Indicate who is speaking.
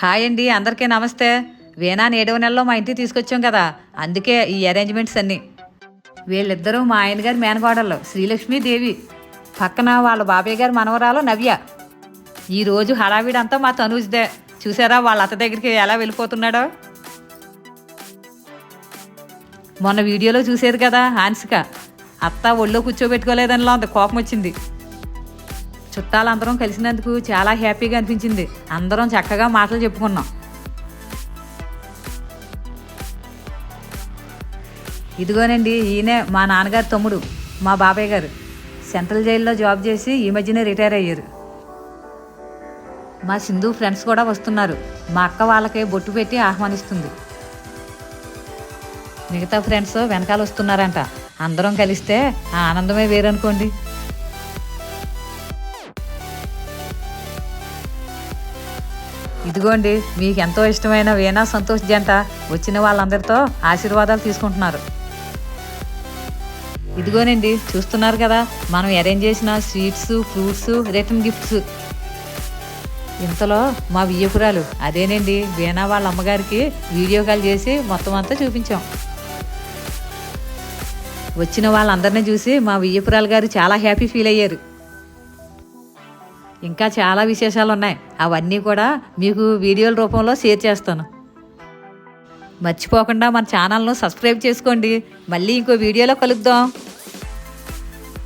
Speaker 1: Hi అండి, అందరికీ నమస్తే. వీణాని 7వ నెలలో మా ఇంటికి తీసుకొచ్చాం కదా, అందుకే ఈ అరేంజ్మెంట్స్ అన్నీ. వీళ్ళిద్దరూ మా ఆయన గారి మేనకోడళ్ళు శ్రీలక్ష్మీదేవి, పక్కన వాళ్ళ బాబాయ్ గారి మనవరాలు నవ్య. ఈరోజు హడావిడంతా మా తనూజ్దే. చూసారా వాళ్ళ అత్త దగ్గరికి ఎలా వెళ్ళిపోతున్నాడో. మొన్న వీడియోలో చూసేది కదా హాన్సిక, అత్త ఒళ్ళో కూర్చోబెట్టుకోలేదనిలా ఉంది, కోపం వచ్చింది. చుట్టాలందరం కలిసినందుకు చాలా హ్యాపీగా అనిపించింది. అందరం చక్కగా మాటలు చెప్పుకున్నాం. ఇదిగోనండి, ఈయనే మా నాన్నగారు తమ్ముడు, మా బాబాయ్ గారు. సెంట్రల్ జైల్లో జాబ్ చేసి ఈ మధ్యనే రిటైర్ అయ్యారు. మా సింధు ఫ్రెండ్స్ కూడా వస్తున్నారు. మా అక్క వాళ్ళకి బొట్టు పెట్టి ఆహ్వానిస్తుంది. మిగతా ఫ్రెండ్స్ వెనకాల వస్తున్నారంట. అందరం కలిస్తే ఆ ఆనందమే వేరనుకోండి. ఇదిగోండి, మీకు ఎంతో ఇష్టమైన వీణా సంతోష్ జంట వచ్చిన వాళ్ళందరితో ఆశీర్వాదాలు తీసుకుంటున్నారు. ఇదిగోనండి, చూస్తున్నారు కదా మనం అరేంజ్ చేసిన స్వీట్స్, ఫ్రూట్స్, రిటర్న్ గిఫ్ట్స్. ఇంతలో మా వియ్యపురాలు, అదేనండి వీణా వాళ్ళ అమ్మగారికి వీడియో కాల్ చేసి మొత్తం అంతా చూపించాం. వచ్చిన వాళ్ళందరినీ చూసి మా వియ్యపురాలు గారు చాలా హ్యాపీ ఫీల్ అయ్యారు. ఇంకా చాలా విశేషాలు ఉన్నాయి, అవన్నీ కూడా మీకు వీడియోల రూపంలో షేర్ చేస్తాను. మర్చిపోకుండా మన ఛానల్ను సబ్స్క్రైబ్ చేసుకోండి. మళ్ళీ ఇంకో వీడియోలో కలుద్దాం.